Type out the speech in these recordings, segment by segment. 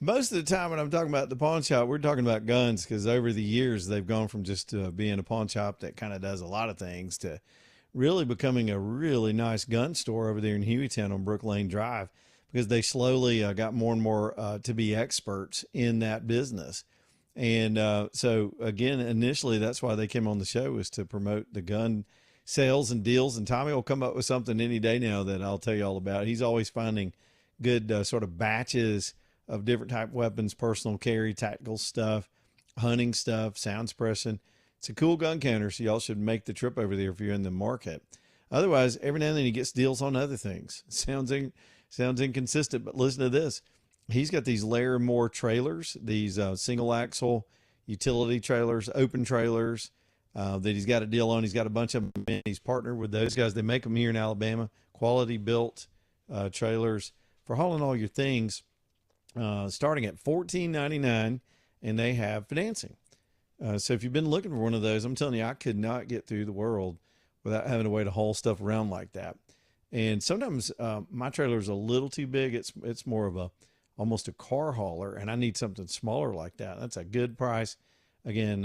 Most of the time when I'm talking about the pawn shop, we're talking about guns because over the years they've gone from just being a pawn shop that kind of does a lot of things to really becoming a really nice gun store over there in Hueytown on Brook Lane Drive because they slowly got more and more to be experts in that business. And so again, initially that's why they came on the show was to promote the gun sales and deals. And Tommy will come up with something any day now that I'll tell you all about. He's always finding good sort of batches of different type weapons, personal carry, tactical stuff, hunting stuff, sound suppression. It's a cool gun counter, so y'all should make the trip over there if you're in the market. Otherwise, every now and then he gets deals on other things. Sounds inconsistent, but listen to this. He's got these Laramore trailers, these single axle utility trailers, open trailers that he's got a deal on. He's got a bunch of them. He's partnered with those guys. They make them here in Alabama, quality built trailers for hauling all your things. Starting at $14.99, and they have financing. So if you've been looking for one of those, I'm telling you, I could not get through the world without having a way to haul stuff around like that. And sometimes my trailer is a little too big. It's more of almost a car hauler, and I need something smaller like that. That's a good price. Again,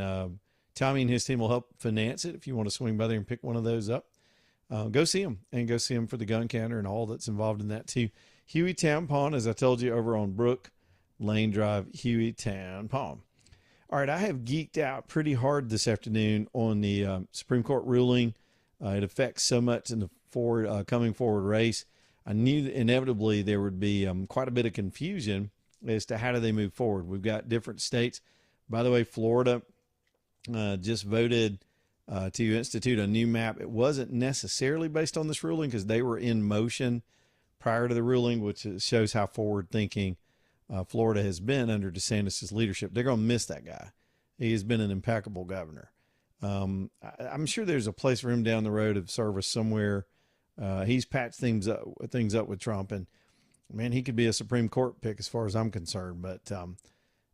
Tommy and his team will help finance it if you want to swing by there and pick one of those up. Go see them for the gun counter and all that's involved in that too. Hueytown Pawn, as I told you, over on Brook Lane Drive, Hueytown Pawn. All right, I have geeked out pretty hard this afternoon on the Supreme Court ruling. It affects so much in the coming forward race. I knew that inevitably there would be quite a bit of confusion as to how do they move forward. We've got different states. By the way, Florida just voted to institute a new map. It wasn't necessarily based on this ruling because they were in motion prior to the ruling, which shows how forward thinking Florida has been under DeSantis' leadership. They're going to miss that guy. He has been an impeccable governor. I'm sure there's a place for him down the road of service somewhere. He's patched things up with Trump, and man, he could be a Supreme Court pick as far as I'm concerned. But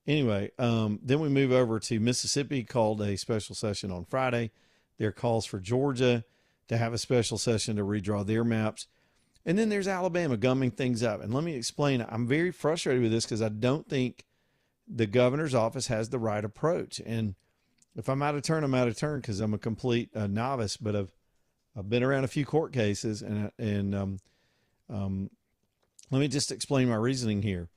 anyway, then we move over to Mississippi, called a special session on Friday. There are calls for Georgia to have a special session to redraw their maps. And then there's Alabama gumming things up. And let me explain. I'm very frustrated with this because I don't think the governor's office has the right approach. And if I'm out of turn, I'm out of turn because I'm a complete novice. But I've been around a few court cases, and let me just explain my reasoning here.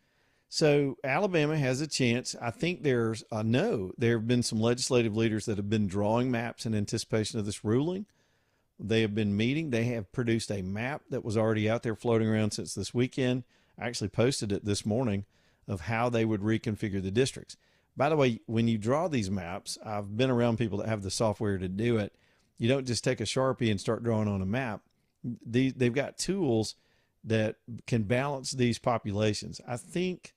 So Alabama has a chance. I think there have been some legislative leaders that have been drawing maps in anticipation of this ruling. They have been meeting. They have produced a map that was already out there floating around since this weekend. I actually posted it this morning of how they would reconfigure the districts. By the way, when you draw these maps, I've been around people that have the software to do it. You don't just take a Sharpie and start drawing on a map. They've got tools that can balance these populations. I think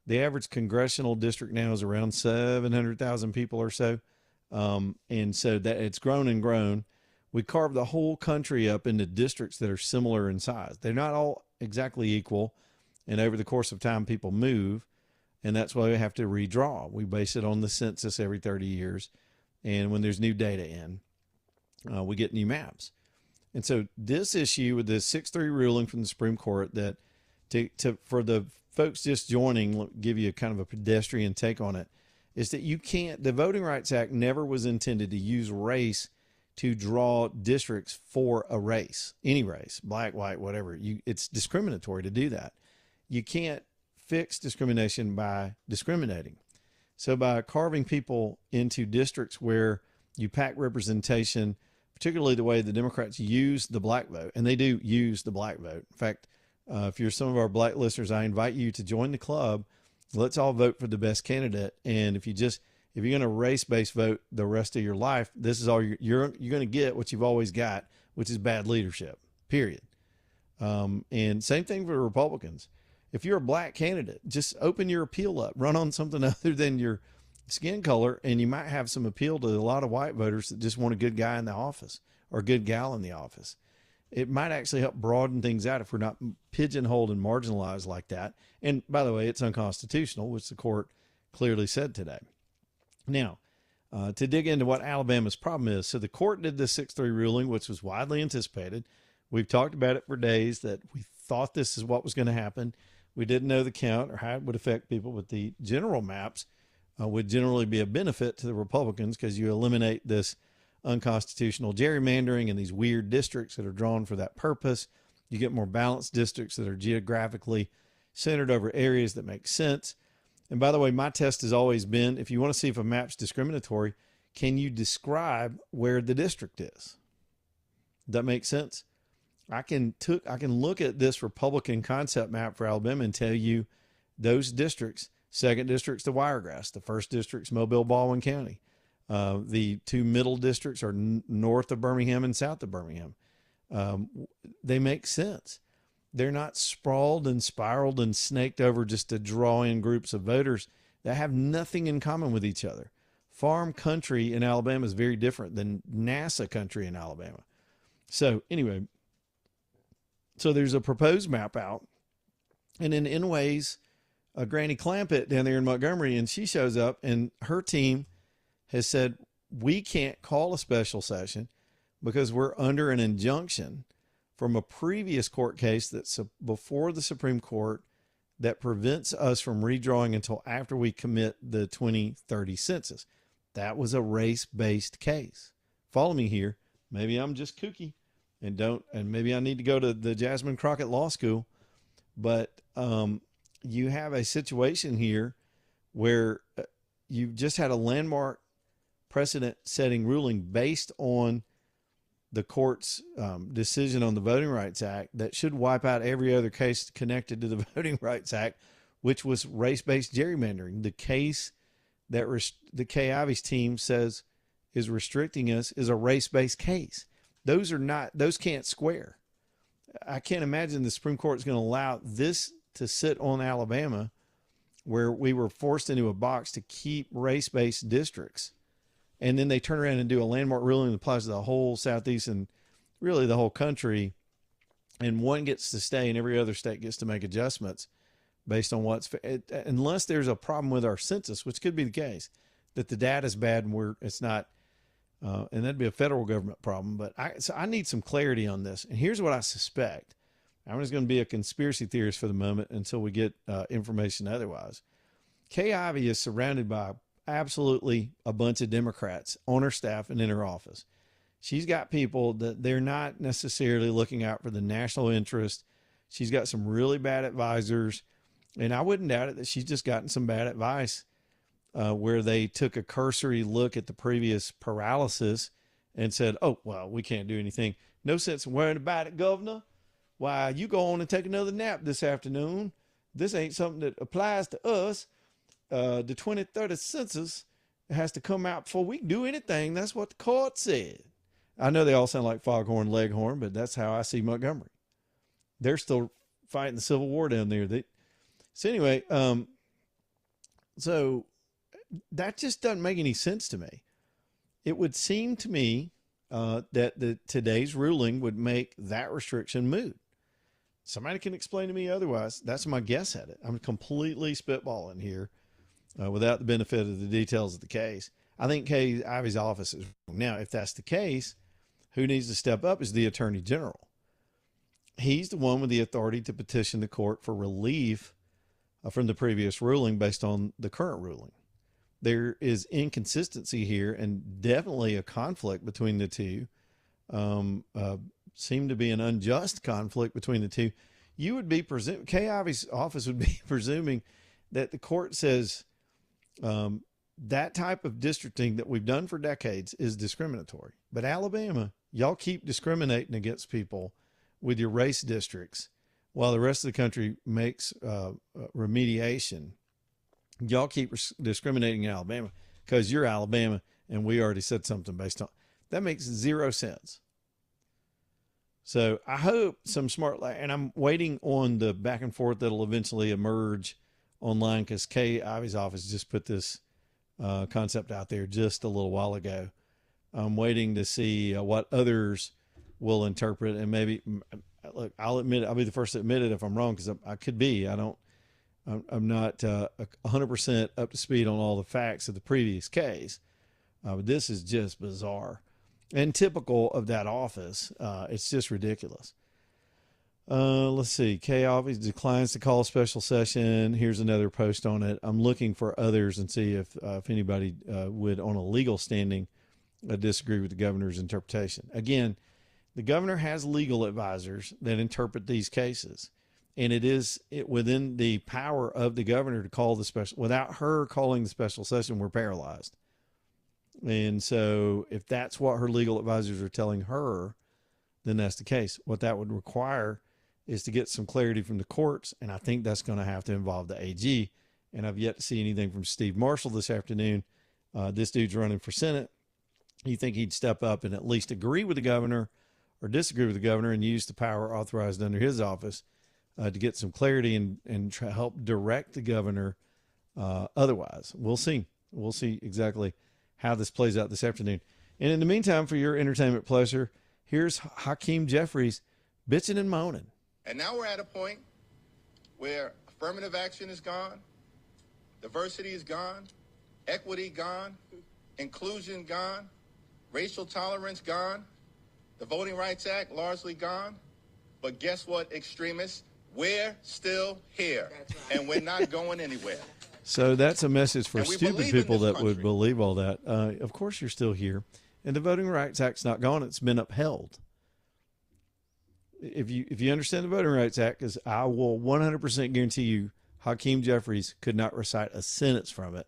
the average congressional district now is around 700,000 people or so. And so that it's grown and grown. We carved the whole country up into districts that are similar in size. They're not all exactly equal. And over the course of time, people move. And that's why we have to redraw. We base it on the census every 30 years. And when there's new data in, we get new maps. And so this issue with the 6-3 ruling from the Supreme Court that for the folks just joining, give you a kind of a pedestrian take on it, is that the Voting Rights Act never was intended to use race to draw districts for a race, any race, black, white, whatever. It's discriminatory to do that. You can't fix discrimination by discriminating. So by carving people into districts where you pack representation, particularly the way the Democrats use the black vote, and they do use the black vote. In fact, if you're some of our black listeners, I invite you to join the club. Let's all vote for the best candidate. And if you're going to race-based vote the rest of your life, this is all you're going to get what you've always got, which is bad leadership, period. And same thing for Republicans. If you're a black candidate, just open your appeal up, run on something other than your skin color, and you might have some appeal to a lot of white voters that just want a good guy in the office or a good gal in the office. It might actually help broaden things out if we're not pigeonholed and marginalized like that. And by the way, it's unconstitutional, which the court clearly said today. Now, to dig into what Alabama's problem is. So the court did the 6-3 ruling, which was widely anticipated. We've talked about it for days that we thought this is what was going to happen. We didn't know the count or how it would affect people, but the general maps would generally be a benefit to the Republicans because you eliminate this unconstitutional gerrymandering and these weird districts that are drawn for that purpose. You get more balanced districts that are geographically centered over areas that make sense. And by the way, my test has always been, if you want to see if a map's discriminatory, can you describe where the district is? Does that make sense? I can look at this Republican concept map for Alabama and tell you those districts. Second district's the Wiregrass. The first district's Mobile, Baldwin County. The two middle districts are north of Birmingham and south of Birmingham. They make sense. They're not sprawled and spiraled and snaked over just to draw in groups of voters that have nothing in common with each other. Farm country in Alabama is very different than NASA country in Alabama. So anyway, so there's a proposed map out, and then in ways, Granny Clampett down there in Montgomery, and she shows up, and her team has said, we can't call a special session because we're under an injunction from a previous court case that's before the Supreme Court that prevents us from redrawing until after we commit the 2030 census. That was a race-based case. Follow me here. Maybe I'm just kooky and maybe I need to go to the Jasmine Crockett Law School, but you have a situation here where you've just had a landmark precedent-setting ruling based on the court's decision on the Voting Rights Act that should wipe out every other case connected to the Voting Rights Act, which was race-based gerrymandering. The case that the Kay Ivey's team says is restricting us is a race-based case. Those can't square. I can't imagine the Supreme Court is going to allow this to sit on Alabama, where we were forced into a box to keep race-based districts. And then they turn around and do a landmark ruling that applies to the whole Southeast and really the whole country. And one gets to stay and every other state gets to make adjustments based on unless there's a problem with our census, which could be the case, that the data is bad and it's not, and that'd be a federal government problem. But I need some clarity on this. And here's what I suspect. I'm just going to be a conspiracy theorist for the moment until we get information otherwise. Kay Ivey is surrounded by absolutely a bunch of Democrats on her staff and in her office. She's got people that they're not necessarily looking out for the national interest. She's got some really bad advisors, and I wouldn't doubt it that she's just gotten some bad advice where they took a cursory look at the previous paralysis and said, oh, well, we can't do anything. No sense in worrying about it, Governor. Why, you go on and take another nap this afternoon. This ain't something that applies to us. The 2030 census has to come out before we can do anything. That's what the court said. I know they all sound like Foghorn Leghorn, but that's how I see Montgomery. They're still fighting the Civil War down there. So anyway, so that just doesn't make any sense to me. It would seem to me that today's ruling would make that restriction moot. Somebody can explain to me otherwise. That's my guess at it. I'm completely spitballing here without the benefit of the details of the case. I think Kay Ivey's office is wrong. Now, if that's the case, who needs to step up is the Attorney General. He's the one with the authority to petition the court for relief from the previous ruling based on the current ruling. There is inconsistency here and definitely a conflict between the two. Seemed to be an unjust conflict between the two. You would be Kay Ivey's office would be presuming that the court says that type of districting that we've done for decades is discriminatory. But Alabama, y'all keep discriminating against people with your race districts while the rest of the country makes remediation. Y'all keep discriminating in Alabama because you're Alabama and we already said something based on that. Makes zero sense. So I hope some smart, and I'm waiting on the back and forth that'll eventually emerge online because Kay Ivey's office just put this concept out there just a little while ago. I'm waiting to see what others will interpret, and maybe look, I'll admit, I'll be the first to admit it if I'm wrong, because I could be. I'm not 100% up to speed on all the facts of the previous case. But this is just bizarre and typical of that office. It's just ridiculous. Let's see. Kay obviously declines to call a special session. Here's another post on it. I'm looking for others and see if anybody would, on a legal standing, disagree with the governor's interpretation. Again, the governor has legal advisors that interpret these cases, and it within the power of the governor to call the special. Without her calling the special session, we're paralyzed. And so, if that's what her legal advisors are telling her, then that's the case. What that would require is to get some clarity from the courts, and I think that's going to have to involve the AG. And I've yet to see anything from Steve Marshall this afternoon. This dude's running for Senate. You think he'd step up and at least agree with the governor or disagree with the governor and use the power authorized under his office to get some clarity and try to help direct the governor otherwise. We'll see. We'll see exactly how this plays out this afternoon. And in the meantime, for your entertainment pleasure, here's Hakeem Jeffries bitching and moaning. And now we're at a point where affirmative action is gone, diversity is gone, equity gone, inclusion gone, racial tolerance gone, the Voting Rights Act largely gone. But guess what, extremists? We're still here, right. And we're not going anywhere. So that's a message for stupid people that would believe all that. Of course you're still here. And the Voting Rights Act's not gone. It's been upheld. If you understand the Voting Rights Act, because I will 100% guarantee you Hakeem Jeffries could not recite a sentence from it.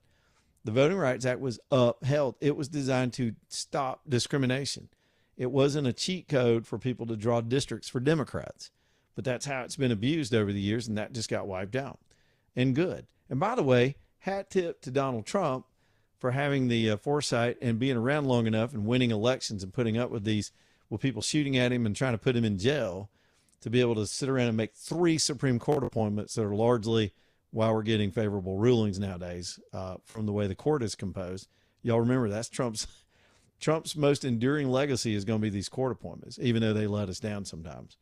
The Voting Rights Act was upheld. It was designed to stop discrimination. It wasn't a cheat code for people to draw districts for Democrats. But that's how it's been abused over the years, and that just got wiped out. And good. And by the way, hat tip to Donald Trump for having the foresight and being around long enough and winning elections and putting up with people shooting at him and trying to put him in jail to be able to sit around and make 3 Supreme Court appointments that are largely why we're getting favorable rulings nowadays from the way the court is composed. Y'all remember that's Trump's most enduring legacy is going to be these court appointments, even though they let us down sometimes.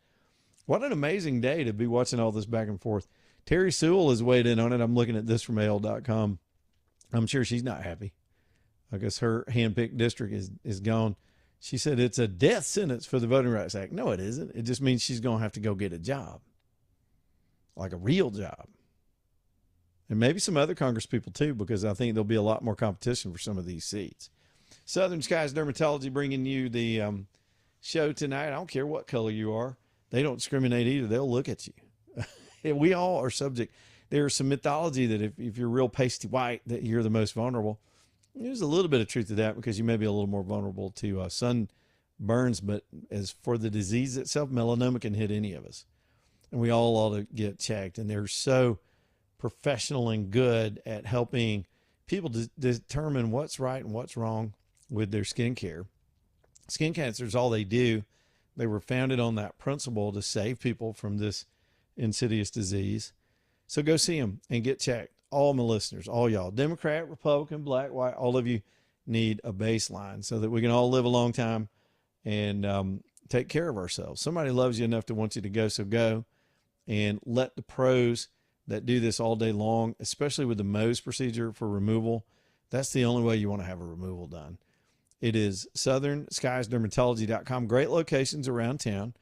What an amazing day to be watching all this back and forth. Terry Sewell has weighed in on it. I'm looking at this from AL.com. I'm sure she's not happy. I guess her hand-picked district is gone. She said it's a death sentence for the Voting Rights Act. No, it isn't. It just means she's going to have to go get a job, like a real job. And maybe some other Congress people too, because I think there'll be a lot more competition for some of these seats. Southern Skies Dermatology bringing you the show tonight. I don't care what color you are. They don't discriminate either. They'll look at you. We all are subject. There's some mythology that if you're real pasty white, that you're the most vulnerable. There's a little bit of truth to that because you may be a little more vulnerable to sun burns. But as for the disease itself, melanoma can hit any of us. And we all ought to get checked. And they're so professional and good at helping people determine what's right and what's wrong with their skin care. Skin cancer is all they do. They were founded on that principle to save people from this insidious disease. So go see them and get checked. All my listeners, all y'all, Democrat, Republican, black, white, all of you need a baseline so that we can all live a long time and take care of ourselves. Somebody loves you enough to want you to go, so go. And let the pros that do this all day long, especially with the Mohs procedure for removal, that's the only way you want to have a removal done. It is southernskiesdermatology.com. Great locations around town.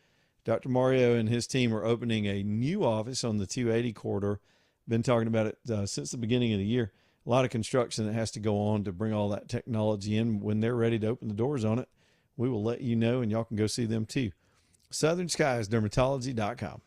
Dr. Mario and his team are opening a new office on the 280 corridor. Been talking about it since the beginning of the year. A lot of construction that has to go on to bring all that technology in. When they're ready to open the doors on it, we will let you know, and y'all can go see them too. southernskiesdermatology.com.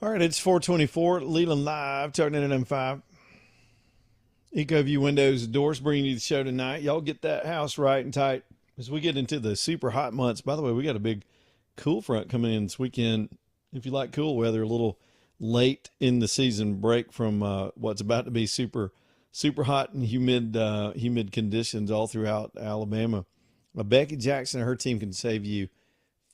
All right, it's 424, Leland Live, talking to M5. EcoView Windows Doors bringing you the show tonight. Y'all get that house right and tight as we get into the super hot months. By the way, we got a big cool front coming in this weekend. If you like cool weather, a little late in the season break from what's about to be super hot and humid conditions all throughout Alabama. Becky Jackson and her team can save you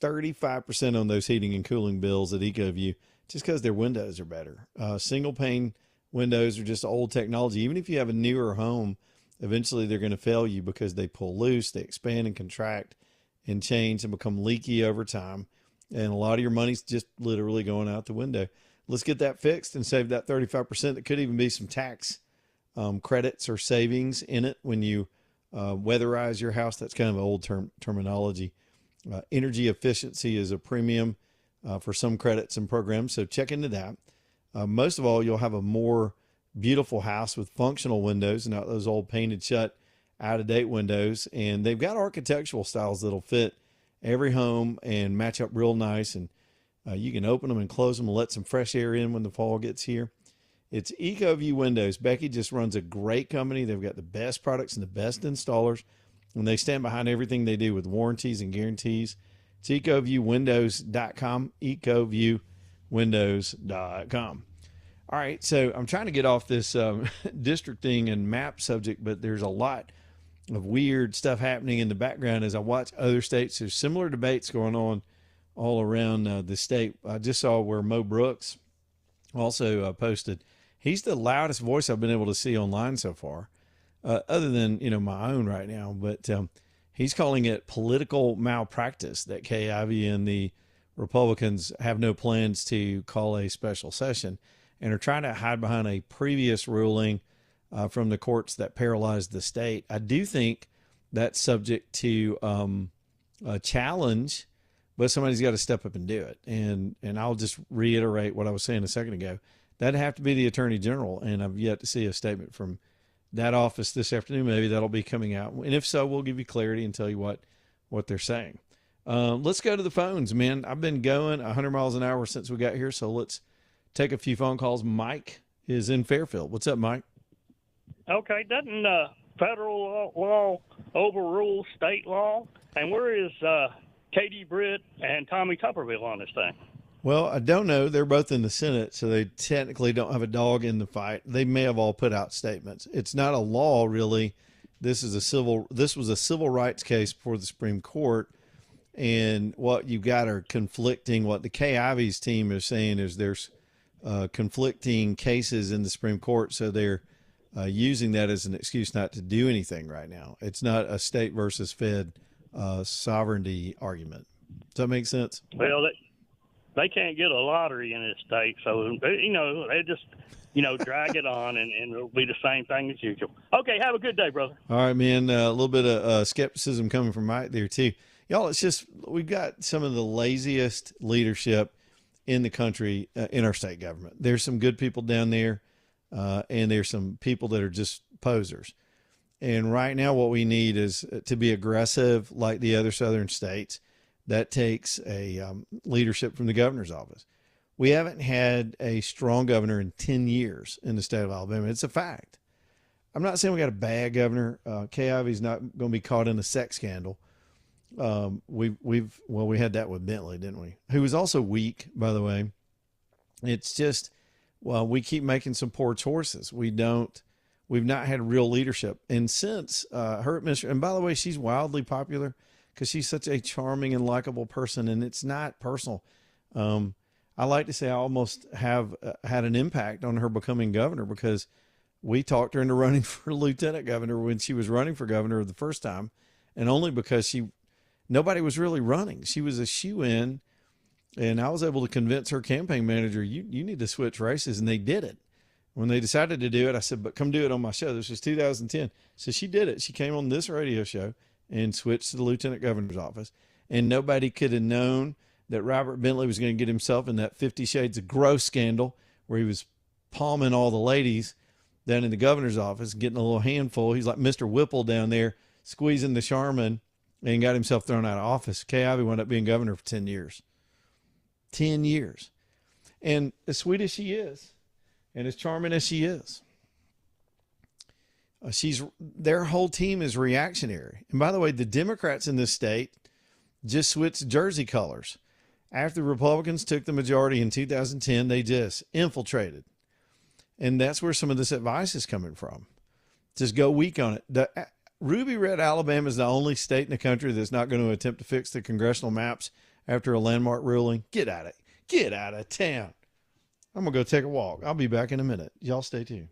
35% on those heating and cooling bills at EcoView just because their windows are better. Single pane windows are just old technology. Even if you have a newer home, eventually they're going to fail you because they pull loose, they expand and contract and change and become leaky over time. And a lot of your money's just literally going out the window. Let's get that fixed and save that 35%. That could even be some tax credits or savings in it when you weatherize your house. That's kind of an old terminology. Energy efficiency is a premium for some credits and programs, so check into that. Most of all, you'll have a more beautiful house with functional windows, not those old painted shut, out-of-date windows. And they've got architectural styles that'll fit every home and match up real nice. And you can open them and close them and let some fresh air in when the fall gets here. It's EcoView Windows. Becky just runs a great company. They've got the best products and the best installers, and they stand behind everything they do with warranties and guarantees. It's EcoViewWindows.com, EcoViewWindows.com. All right, so I'm trying to get off this districting and map subject, but there's a lot of weird stuff happening in the background as I watch other states. There's similar debates going on all around the state. I just saw where Mo Brooks also posted. He's the loudest voice I've been able to see online so far, other than, my own right now. But he's calling it political malpractice that Kay Ivey and the Republicans have no plans to call a special session and are trying to hide behind a previous ruling from the courts that paralyzed the state. I do think that's subject to a challenge, but somebody's got to step up and do it. And I'll just reiterate what I was saying a second ago. That'd have to be the Attorney General, and I've yet to see a statement from that office this afternoon. Maybe that'll be coming out. And if so, we'll give you clarity and tell you what they're saying. Let's go to the phones, man. I've been going 100 miles an hour since we got here, so let's take a few phone calls. Mike is in Fairfield. What's up, Mike? Okay, doesn't federal law overrule state law? And where is Katie Britt and Tommy Tuberville on this thing? Well, I don't know. They're both in the Senate, so they technically don't have a dog in the fight. They may have all put out statements. It's not a law, really. This was a civil rights case before the Supreme Court, and what you got are conflicting. What the Kay Ivey's team is saying is there's conflicting cases in the Supreme Court, so they're using that as an excuse not to do anything right now. It's not a state versus Fed sovereignty argument. Does that make sense? Well, they can't get a lottery in this state, so they just drag it on, and it'll be the same thing as usual. Okay, have a good day, brother. All right, man. A little bit of skepticism coming from Mike there too, y'all. It's just we've got some of the laziest leadership in the country in our state government. There's some good people down there, and there's some people that are just posers. And right now, what we need is to be aggressive, like the other southern states. That takes a leadership from the governor's office. We haven't had a strong governor in 10 years in the state of Alabama. It's a fact. I'm not saying we got a bad governor. Kay Ivey's not going to be caught in a sex scandal. We had that with Bentley, didn't we? Who was also weak, by the way. It's just, we keep making some poor choices. We've not had real leadership. And since her administration, and by the way, she's wildly popular because she's such a charming and likable person, and it's not personal. I like to say I almost have had an impact on her becoming governor because we talked her into running for lieutenant governor when she was running for governor the first time, and only because nobody was really running. She was a shoo-in, and I was able to convince her campaign manager, you need to switch races, and they did it. When they decided to do it, I said, but come do it on my show. This was 2010. So she did it. She came on this radio show and switched to the lieutenant governor's office. And nobody could have known that Robert Bentley was going to get himself in that 50 Shades of Grey scandal where he was palming all the ladies down in the governor's office, getting a little handful. He's like Mr. Whipple down there, squeezing the Charmin, and got himself thrown out of office. Kay Ivey wound up being governor for 10 years. 10 years. And as sweet as she is, and as charming as she is, their whole team is reactionary. And by the way, the Democrats in this state just switched jersey colors. After the Republicans took the majority in 2010, they just infiltrated. And that's where some of this advice is coming from. Just go weak on it. Ruby Red Alabama is the only state in the country that's not going to attempt to fix the congressional maps after a landmark ruling. Get out of town. I'm going to go take a walk. I'll be back in a minute. Y'all stay tuned.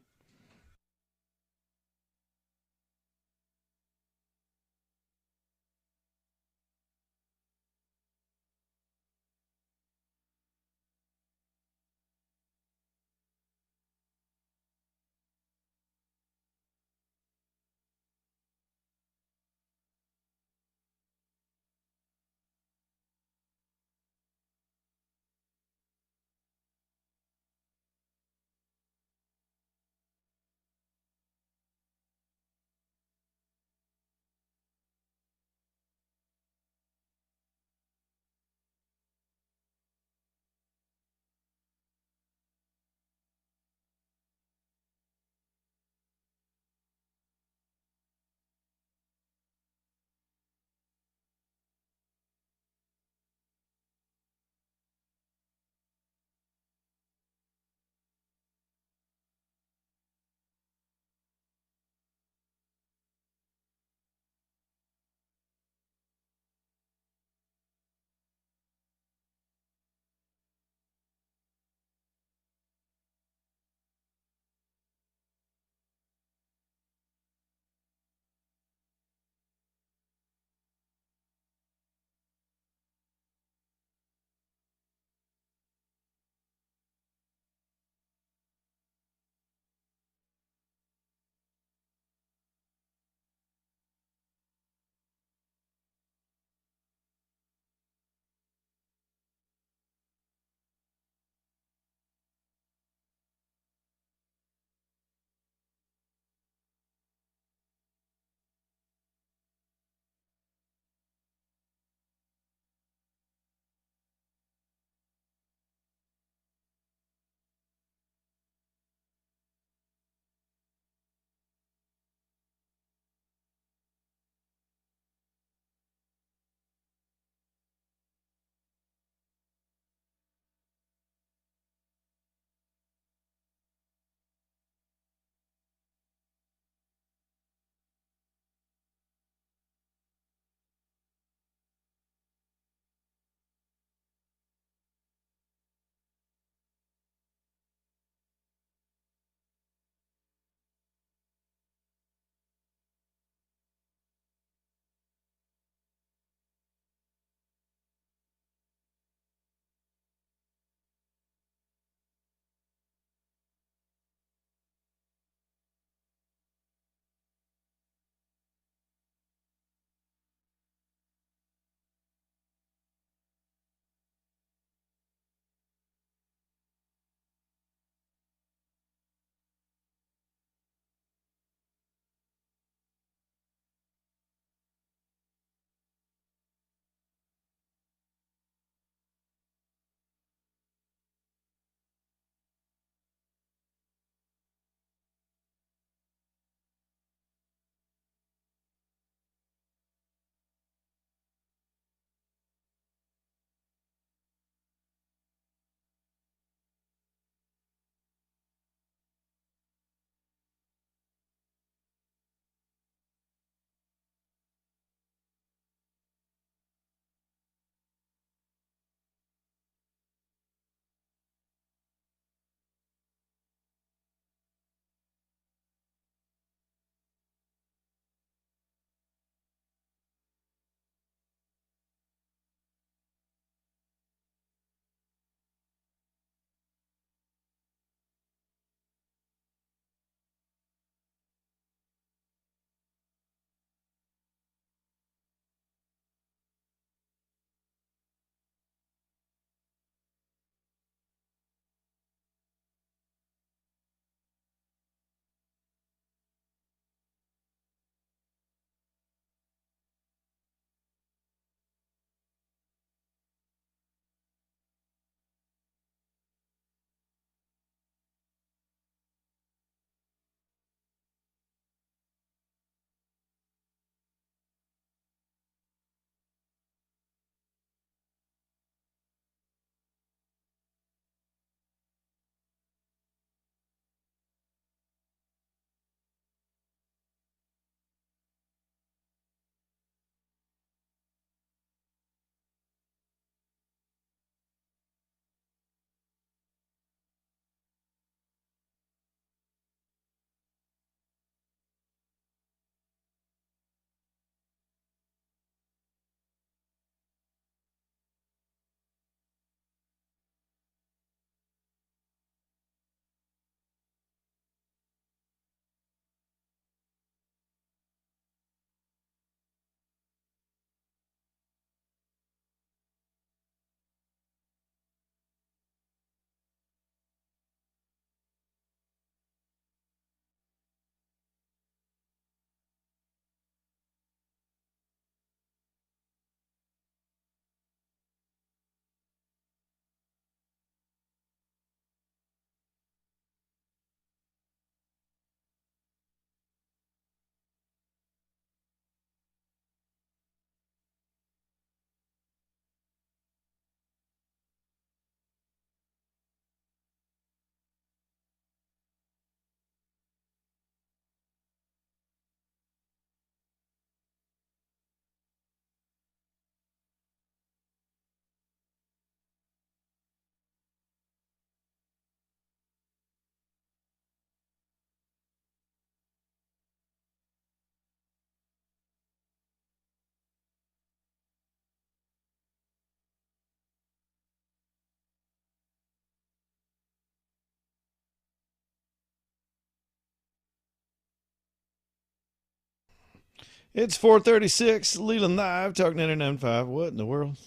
It's 4:36, Leland Live, talking 99.5. What in the world?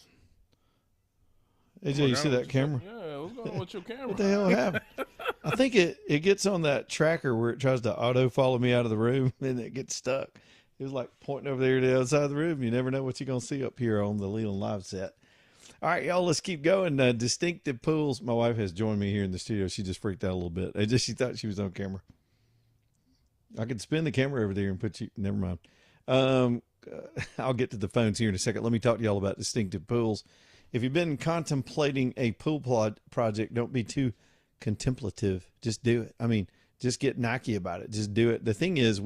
AJ, you see that camera? Yeah, what's going on with your camera? What the hell happened? I think it gets on that tracker where it tries to auto follow me out of the room and it gets stuck. It was like pointing over there to the other side of the room. You never know what you're going to see up here on the Leland Live set. All right, y'all, let's keep going. Distinctive Pools. My wife has joined me here in the studio. She just freaked out a little bit. She thought she was on camera. I could spin the camera over there and put you. Never mind. I'll get to the phones here in a second. Let me talk to y'all about Distinctive Pools. If you've been contemplating a pool project, don't be too contemplative. Just do it. I mean, just get Nike about it. Just do it. The thing is,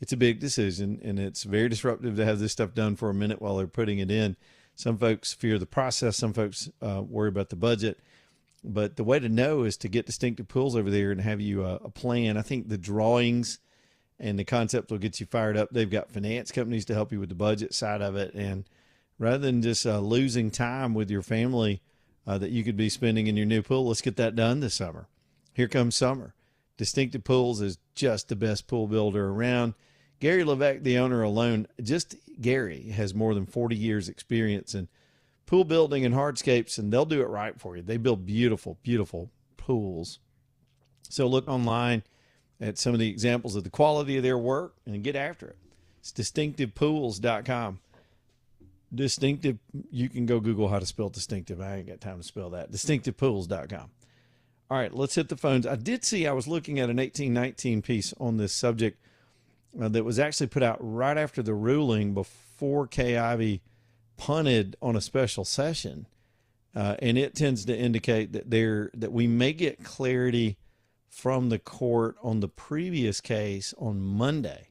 it's a big decision, and it's very disruptive to have this stuff done for a minute while they're putting it in. Some folks fear the process. Some folks worry about the budget. But the way to know is to get Distinctive Pools over there and have you a plan. I think the drawings and the concept will get you fired up. They've got finance companies to help you with the budget side of it. And rather than just losing time with your family that you could be spending in your new pool, let's get that done this summer. Here comes summer. Distinctive Pools is just the best pool builder around. Gary Levesque, the owner alone, just Gary has more than 40 years experience in pool building and hardscapes, and they'll do it right for you. They build beautiful, beautiful pools. So look online at some of the examples of the quality of their work and get after it. It's distinctivepools.com. Distinctive, you can go Google how to spell distinctive. I ain't got time to spell that. Distinctivepools.com. All right, let's hit the phones. I was looking at an 1819 piece on this subject that was actually put out right after the ruling before Kay Ivey punted on a special session. And it tends to indicate that we may get clarity from the court on the previous case on Monday,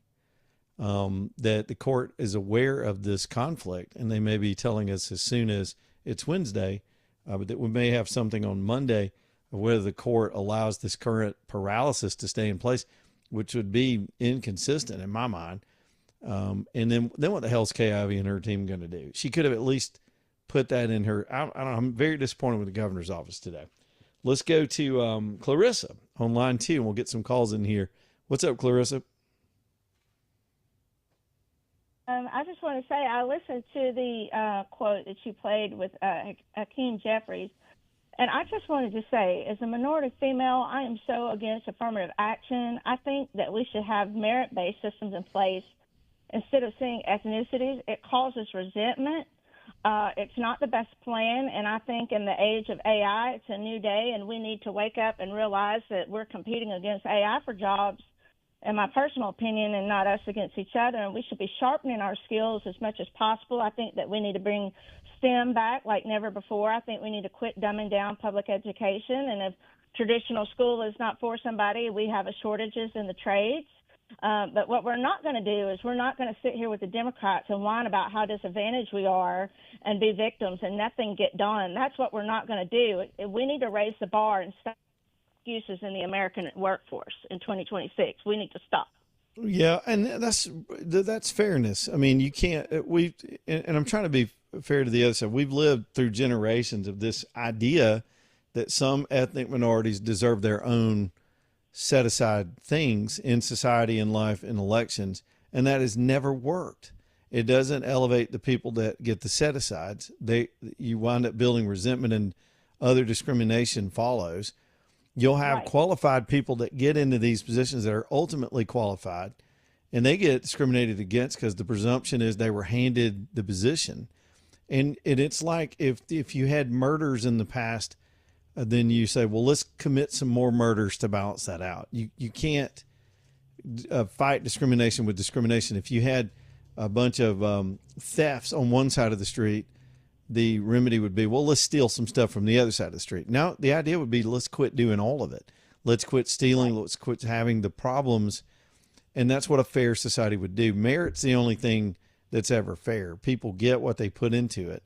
that the court is aware of this conflict, and they may be telling us as soon as it's Wednesday, but that we may have something on Monday of whether the court allows this current paralysis to stay in place, which would be inconsistent in my mind. And then what the hell's Kay Ivey and her team going to do? She could have at least put that in her. I don't know. I'm very disappointed with the governor's office today. Let's go to Clarissa on line 2, and we'll get some calls in here. What's up, Clarissa? I just want to say I listened to the quote that you played with Hakeem Jeffries, and I just wanted to say, as a minority female, I am so against affirmative action. I think that we should have merit-based systems in place instead of seeing ethnicities. It causes resentment. It's not the best plan, and I think in the age of AI, it's a new day, and we need to wake up and realize that we're competing against AI for jobs, in my personal opinion, and not us against each other, and we should be sharpening our skills as much as possible. I think that we need to bring STEM back like never before. I think we need to quit dumbing down public education, and if traditional school is not for somebody, we have shortages in the trades. But what we're not going to do is we're not going to sit here with the Democrats and whine about how disadvantaged we are and be victims and nothing get done. That's what we're not going to do. We need to raise the bar and stop excuses in the American workforce in 2026. We need to stop. Yeah, and that's fairness. I mean, you can't. And I'm trying to be fair to the other side. We've lived through generations of this idea that some ethnic minorities deserve their own set aside things in society and life and elections, and that has never worked. It doesn't elevate the people that get the set asides. You wind up building resentment, and other discrimination follows. You'll have qualified people that get into these positions that are ultimately qualified, and they get discriminated against because the presumption is they were handed the position. And it's like if you had murders in the past, then you say, well, let's commit some more murders to balance that out. You can't fight discrimination with discrimination. If you had a bunch of thefts on one side of the street, the remedy would be, well, let's steal some stuff from the other side of the street. Now, the idea would be, let's quit doing all of it. Let's quit stealing. Let's quit having the problems. And that's what a fair society would do. Merit's the only thing that's ever fair. People get what they put into it.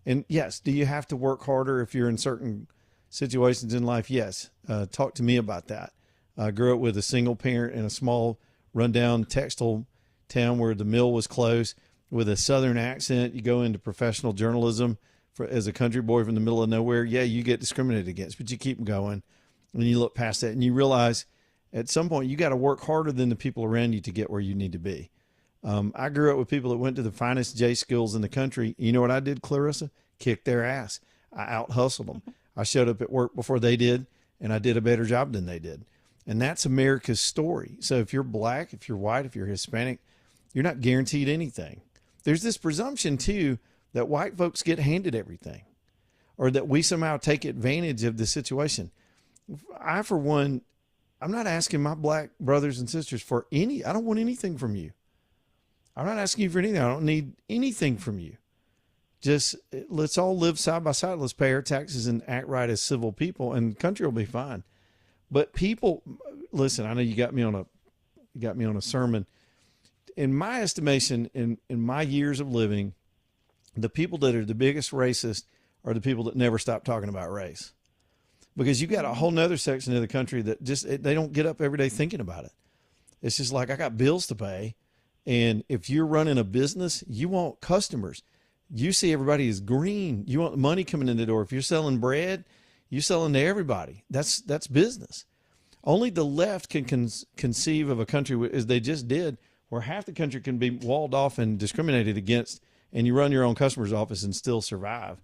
And yes, do you have to work harder if you're in certain situations in life? Yes. Talk to me about that. I grew up with a single parent in a small rundown textile town where the mill was closed. With a Southern accent, you go into professional journalism as a country boy from the middle of nowhere. Yeah, you get discriminated against, but you keep going and you look past that and you realize at some point you got to work harder than the people around you to get where you need to be. I grew up with people that went to the finest J schools in the country. You know what I did, Clarissa? Kicked their ass. I out hustled them. I showed up at work before they did, and I did a better job than they did. And that's America's story. So if you're black, if you're white, if you're Hispanic, you're not guaranteed anything. There's this presumption, too, that white folks get handed everything or that we somehow take advantage of the situation. I, for one, I'm not asking my black brothers and sisters for I don't want anything from you. I'm not asking you for anything. I don't need anything from you. Just let's all live side by side. Let's pay our taxes and act right as civil people, and the country will be fine. But people, listen, I know you got me on a sermon. In my estimation, in my years of living, the people that are the biggest racist are the people that never stop talking about race. Because you got a whole nother section of the country that they don't get up every day thinking about it. It's just like, I got bills to pay. And if you're running a business, you want customers. You see everybody is green. You want money coming in the door. If you're selling bread, you're selling to everybody. That's business. Only the left can conceive of a country, as they just did, where half the country can be walled off and discriminated against, and you run your own customer's office and still survive.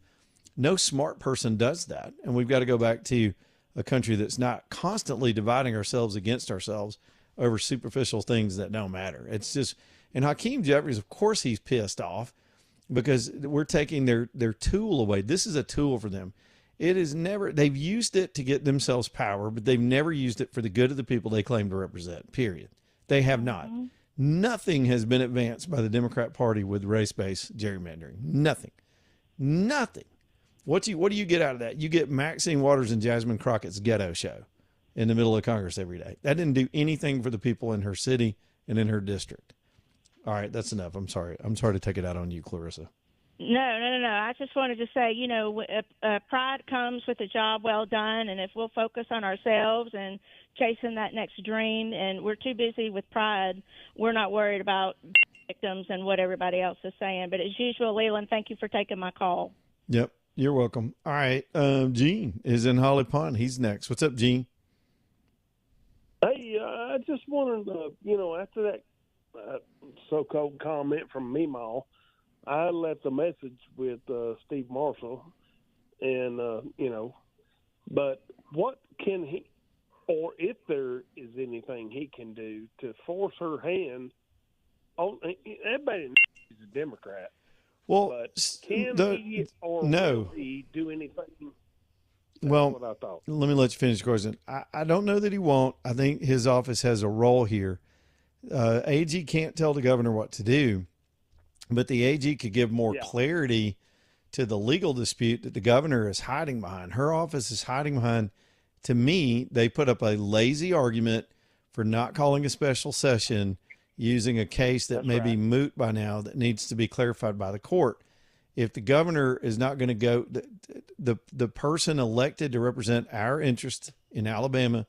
No smart person does that. And we've got to go back to a country that's not constantly dividing ourselves against ourselves over superficial things that don't matter. It's just, and Hakeem Jeffries, of course he's pissed off because we're taking their tool away. This is a tool for them. It is never, they've used it to get themselves power, but they've never used it for the good of the people they claim to represent, period. They have not. Nothing has been advanced by the Democrat Party with race-based gerrymandering. Nothing. What do you get out of that? You get Maxine Waters and Jasmine Crockett's ghetto show in the middle of Congress every day. That didn't do anything for the people in her city and in her district. All right, that's enough. I'm sorry to take it out on you, Clarissa. No. I just wanted to say, pride comes with a job well done, and if we'll focus on ourselves and chasing that next dream, and we're too busy with pride, we're not worried about victims and what everybody else is saying. But as usual, Leland, thank you for taking my call. Yep, you're welcome. All right, Gene is in Holly Pond. He's next. What's up, Gene? Hey, I just wanted to, after that so-called comment from Meemaw, I left a message with Steve Marshall, and, but what can he, or if there is anything he can do to force her hand on, everybody knows he's a Democrat. Well, but can he or will he do anything? That's what I thought. Let me let you finish the question. I don't know that he won't. I think his office has a role here. AG can't tell the governor what to do, but the AG could give more clarity to the legal dispute that the governor is hiding behind. Her office is hiding behind. To me, they put up a lazy argument for not calling a special session using a case that may be moot by now that needs to be clarified by the court. If the governor is not going to go, the person elected to represent our interest in Alabama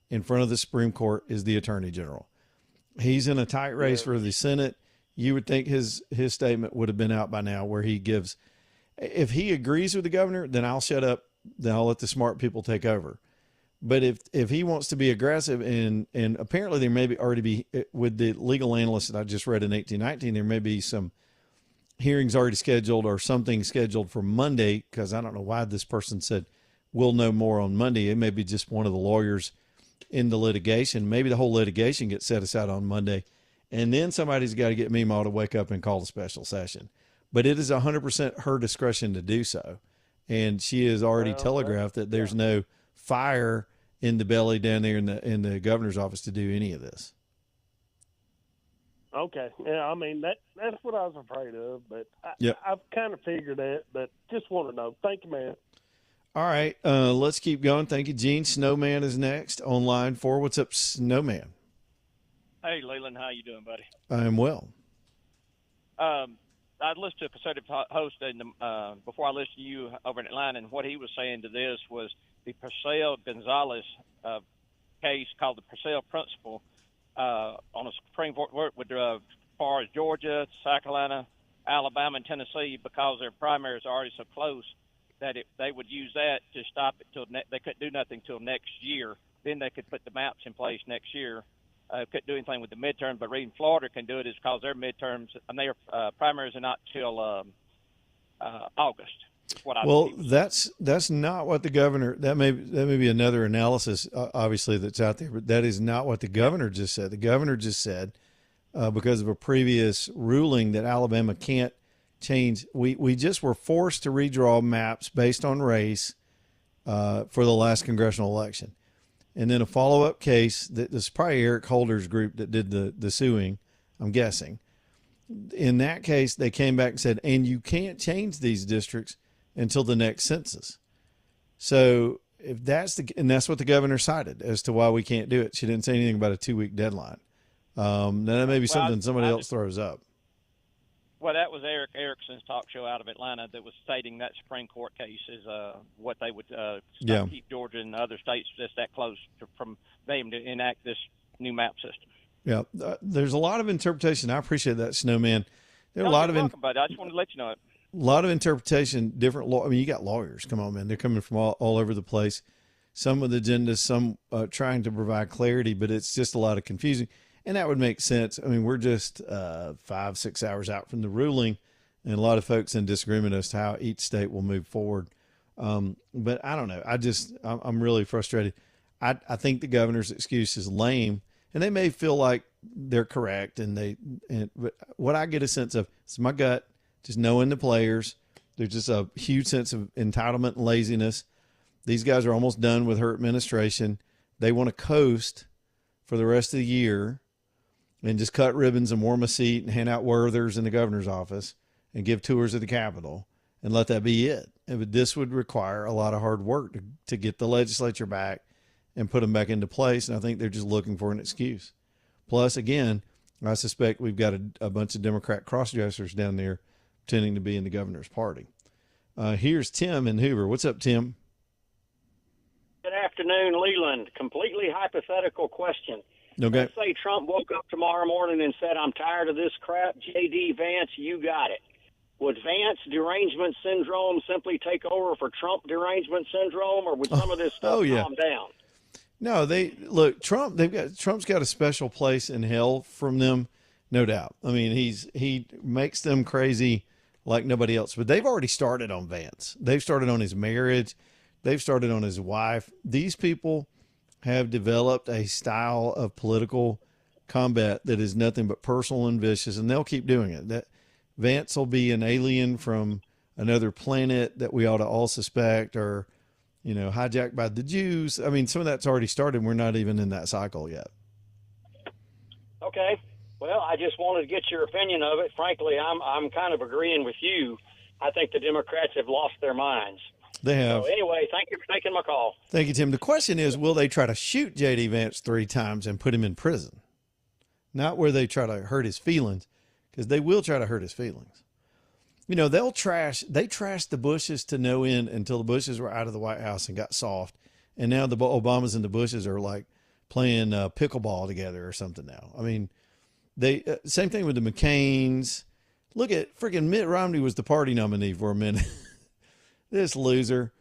in front of the Supreme Court is the Attorney General. He's in a tight race for the Senate. You would think his statement would have been out by now where he gives, if he agrees with the governor, then I'll shut up. Then I'll let the smart people take over. But if he wants to be aggressive, and apparently there may be already be, with the legal analyst that I just read in 1819, there may be some hearings already scheduled or something scheduled for Monday, because I don't know why this person said we'll know more on Monday. It may be just one of the lawyers in the litigation. Maybe the whole litigation gets set aside on Monday, and then somebody's got to get Meemaw to wake up and call a special session. But it is 100% her discretion to do so. And she has already telegraphed that there's no fire in the belly down there in the governor's office to do any of this. Okay. Yeah, I mean, that's what I was afraid of, but I've kind of figured that, but just want to know. Thank you, man. All right. Let's keep going. Thank you, Gene. Snowman is next on line 4. What's up, Snowman? Hey, Leland. How you doing, buddy? I'm well. I'd listened to a conservative host before I listened to you over in Atlanta, and what he was saying to this was the Purcell-Gonzalez case called the Purcell Principle on a Supreme Court with as far as Georgia, South Carolina, Alabama, and Tennessee, because their primaries are already so close that they would use that to stop it till they couldn't do nothing till next year. Then they could put the maps in place next year. couldn't do anything with the midterms, but reading Florida can do it is because their midterms and their primaries are not till August. What I Well, believe. that's not what the governor. That may be another analysis, obviously, that's out there, but that is not what the governor just said. The governor just said because of a previous ruling that Alabama can't change. We just were forced to redraw maps based on race for the last congressional election, and then a follow-up case that this is probably Eric Holder's group that did the suing, I'm guessing. In that case, they came back and said, and you can't change these districts until the next census. So if that's and that's what the governor cited as to why we can't do it. She didn't say anything about a 2-week deadline. Now that may be something somebody else throws up. Well, that was Eric Erickson's talk show out of Atlanta that was stating that Supreme Court case is what they would keep Georgia and other states just that close from them to enact this new map system. Yeah, there's a lot of interpretation. I appreciate that, Snowman. There are a lot of but I just wanted to let you know it. A lot of interpretation, different law. I mean, you got lawyers. Come on, man. They're coming from all over the place. Some with agendas, some trying to provide clarity, but it's just a lot of confusing. And that would make sense. I mean, we're just 5-6 hours out from the ruling, and a lot of folks in disagreement as to how each state will move forward. But I don't know. I'm really frustrated. I think the governor's excuse is lame, and they may feel like they're correct. But what I get a sense of, it's my gut, just knowing the players. There's just a huge sense of entitlement and laziness. These guys are almost done with her administration. They want to coast for the rest of the year and just cut ribbons and warm a seat and hand out Werthers in the governor's office and give tours of the Capitol and let that be it. But this would require a lot of hard work to get the legislature back and put them back into place. And I think they're just looking for an excuse. Plus, again, I suspect we've got a bunch of Democrat cross-dressers down there pretending to be in the governor's party. Here's Tim in Hoover. What's up, Tim? Good afternoon, Leland. Completely hypothetical question. Okay. Let's say Trump woke up tomorrow morning and said, I'm tired of this crap. J.D. Vance, you got it. Would Vance derangement syndrome simply take over for Trump derangement syndrome, or would some of this stuff calm down? No, Trump's got a special place in hell from them, no doubt. I mean, he makes them crazy like nobody else. But they've already started on Vance. They've started on his marriage. They've started on his wife. These people have developed a style of political combat that is nothing but personal and vicious, and they'll keep doing it. That Vance will be an alien from another planet that we ought to all suspect, or, hijacked by the Jews. I mean, some of that's already started. We're not even in that cycle yet. Okay. Well, I just wanted to get your opinion of it. Frankly, I'm kind of agreeing with you. I think the Democrats have lost their minds. They have. So anyway, thank you for taking my call. Thank you, Tim. The question is, will they try to shoot J.D. Vance 3 times and put him in prison? Not where they try to hurt his feelings, because they will try to hurt his feelings. They trashed the Bushes to no end until the Bushes were out of the White House and got soft. And now the Obamas and the Bushes are like playing pickleball together or something now. I mean, they same thing with the McCains. Look at freaking Mitt Romney was the party nominee for a minute. This loser,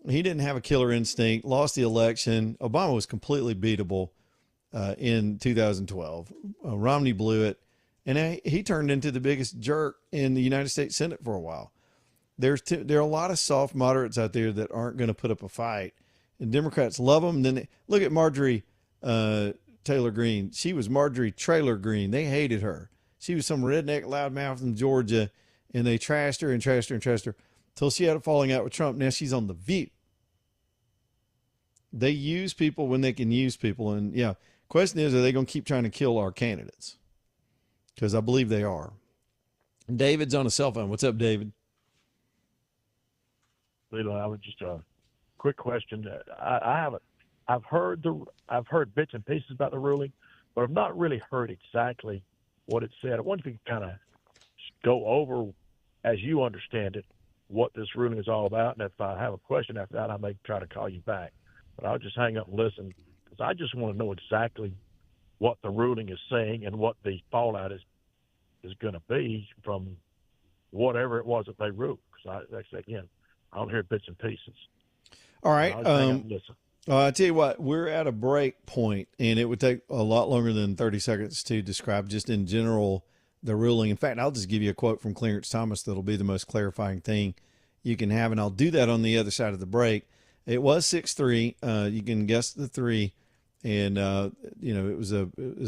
he didn't have a killer instinct, lost the election. Obama was completely beatable in 2012. Romney blew it, and he turned into the biggest jerk in the United States Senate for a while. There are a lot of soft moderates out there that aren't going to put up a fight, and Democrats love them. Then look at Marjorie Taylor Greene. She was Marjorie Trailer Greene. They hated her. She was some redneck loudmouth from Georgia, and they trashed her and trashed her and trashed her till she had a falling out with Trump. Now she's on The View. They use people when they can use people. And yeah, question is, are they going to keep trying to kill our candidates? Because I believe they are. David's on a cell phone. What's up, David? I was just a quick question. I've heard bits and pieces about the ruling, but I've not really heard exactly what it said. I wonder if you could kind of go over, as you understand it, what this ruling is all about. And if I have a question after that, I may try to call you back. But I'll just hang up and listen, because I just want to know exactly what the ruling is saying and what the fallout is going to be from whatever it was that they ruled. Because again, I don't hear bits and pieces. All right. I tell you what, we're at a break point, and it would take a lot longer than 30 seconds to describe just in general the ruling. In fact, I'll just give you a quote from Clarence Thomas that'll be the most clarifying thing you can have, and I'll do that on the other side of the break. It was 6-3. You can guess the three, and it was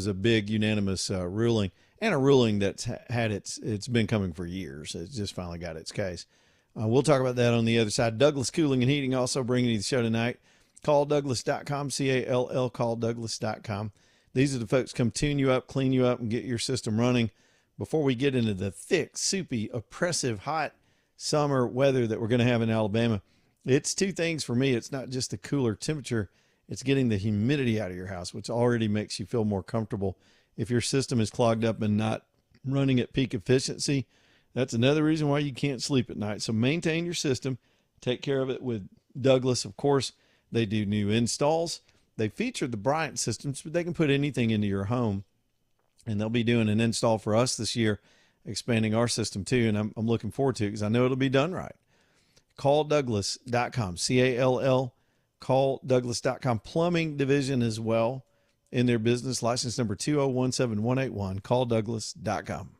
a big unanimous ruling, and a ruling that's had it's been coming for years. It's just finally got its case. We'll talk about that on the other side. Douglas Cooling and Heating also bringing you the show tonight. CallDouglas.com, CALL, CallDouglas.com. These are the folks come tune you up, clean you up, and get your system running before we get into the thick, soupy, oppressive, hot summer weather that we're going to have in Alabama. It's two things for me. It's not just the cooler temperature. It's getting the humidity out of your house, which already makes you feel more comfortable. If your system is clogged up and not running at peak efficiency, that's another reason why you can't sleep at night. So maintain your system. Take care of it with Douglas. Of course, they do new installs. They feature the Bryant systems, but they can put anything into your home. And they'll be doing an install for us this year, expanding our system too. And I'm looking forward to it because I know it'll be done right. CallDouglas.com, CALL, CallDouglas.com. Plumbing division as well in their business. License number 2017181. CallDouglas.com.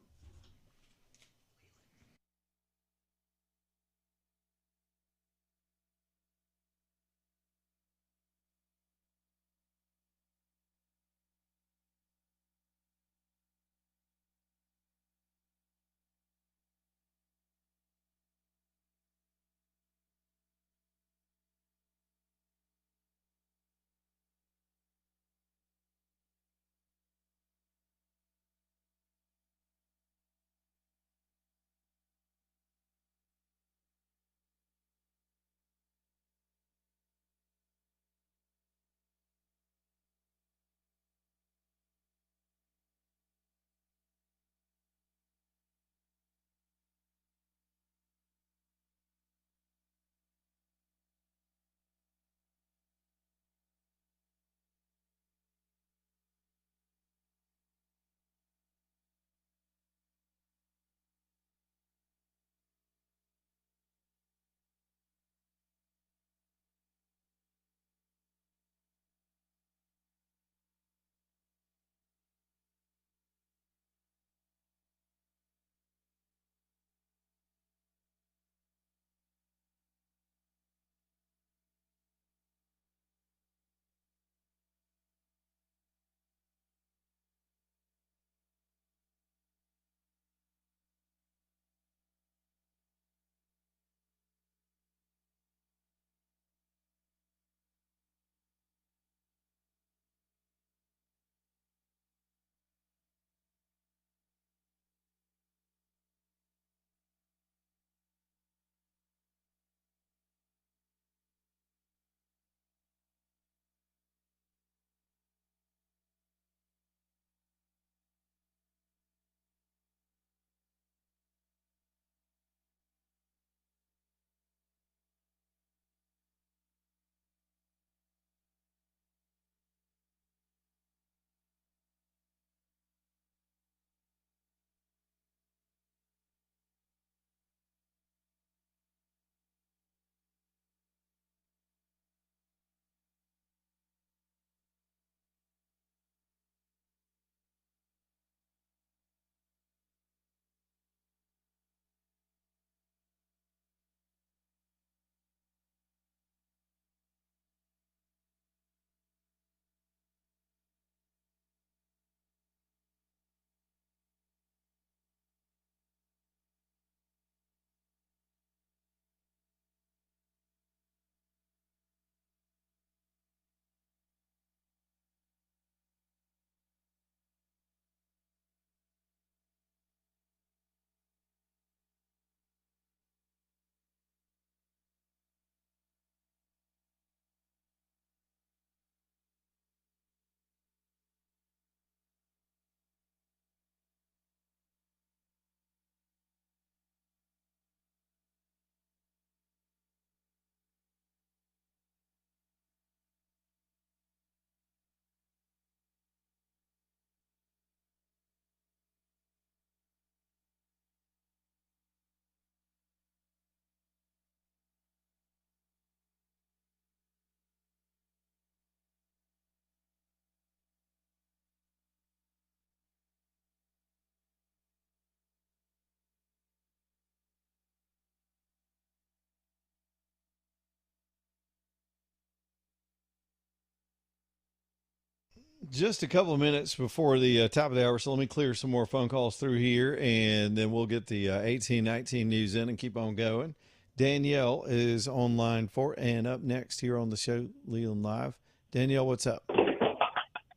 Just a couple of minutes before the top of the hour, so let me clear some more phone calls through here, and then we'll get the 1819 news in and keep on going. Danielle is on line 4 and up next here on the show, Leland Live. Danielle, what's up?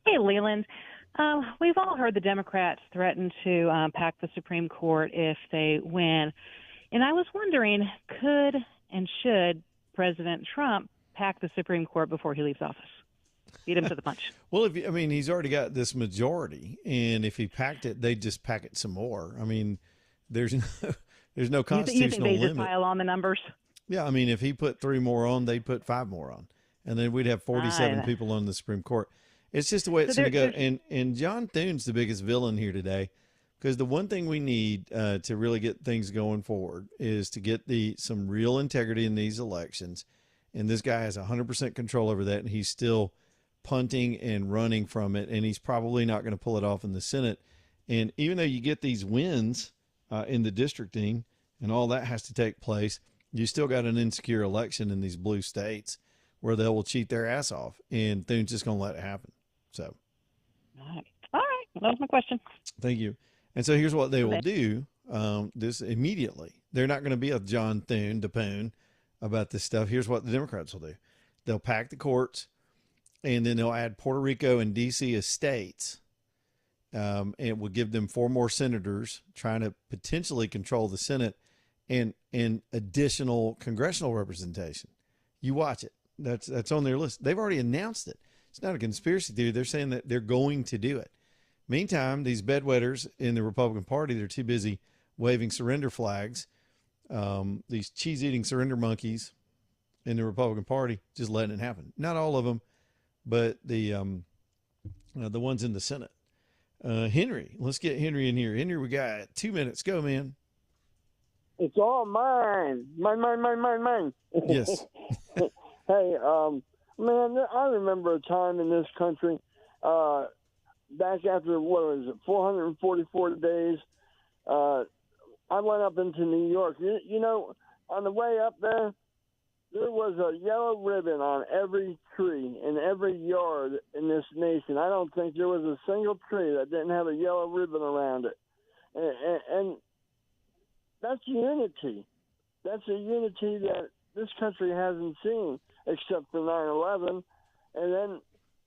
Hey, Leland. We've all heard the Democrats threaten to pack the Supreme Court if they win. And I was wondering, could and should President Trump pack the Supreme Court before he leaves office? Beat him to the punch. Well, he's already got this majority, and if he packed it, they'd just pack it some more. I mean, there's no constitutional you think they limit. just pile on the numbers? Yeah, I mean, if he put 3 more on, they'd put 5 more on, and then we'd have 47 people on the Supreme Court. It's just the way it's going to go. And John Thune's the biggest villain here today, because the one thing we need to really get things going forward is to get some real integrity in these elections. And this guy has 100% control over that, and he's still punting and running from it, and he's probably not going to pull it off in the Senate. And even though you get these wins in the districting and all that has to take place, you still got an insecure election in these blue states where they will cheat their ass off, and Thune's just going to let it happen. So, all right. That was my question. Thank you. And so here's what they will do this immediately. They're not going to be a John Thune, DePune, about this stuff. Here's what the Democrats will do. They'll pack the courts, and then they'll add Puerto Rico and D.C. as states. And it will give them 4 more senators trying to potentially control the Senate and additional congressional representation. You watch it. That's on their list. They've already announced it. It's not a conspiracy theory. They're saying that they're going to do it. Meantime, these bedwetters in the Republican Party, they're too busy waving surrender flags. These cheese-eating surrender monkeys in the Republican Party, just letting it happen. Not all of them, but the ones in the Senate. Henry, let's get Henry in here. Henry, we got 2 minutes. Go, man. It's all mine. Mine. Yes. Hey, man, I remember a time in this country, back after, 444 days, I went up into New York. You know, on the way up there was a yellow ribbon on every tree in every yard in this nation. I don't think there was a single tree that didn't have a yellow ribbon around it. And that's unity. That's a unity that this country hasn't seen except for 9/11. And then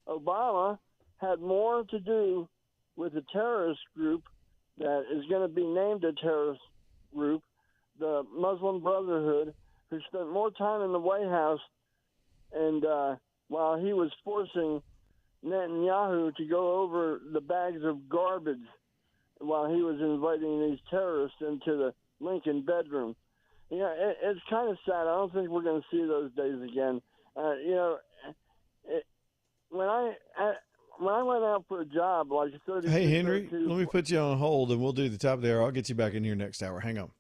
Obama had more to do with a terrorist group that is going to be named a terrorist group, the Muslim Brotherhood, who spent more time in the White House and while he was forcing Netanyahu to go over the bags of garbage while he was inviting these terrorists into the Lincoln bedroom. You know, it's kind of sad. I don't think we're going to see those days again. You know, when I went out for a job like 30. Hey, Henry, let me put you on hold, and we'll do the top of the hour. I'll get you back in here next hour. Hang on.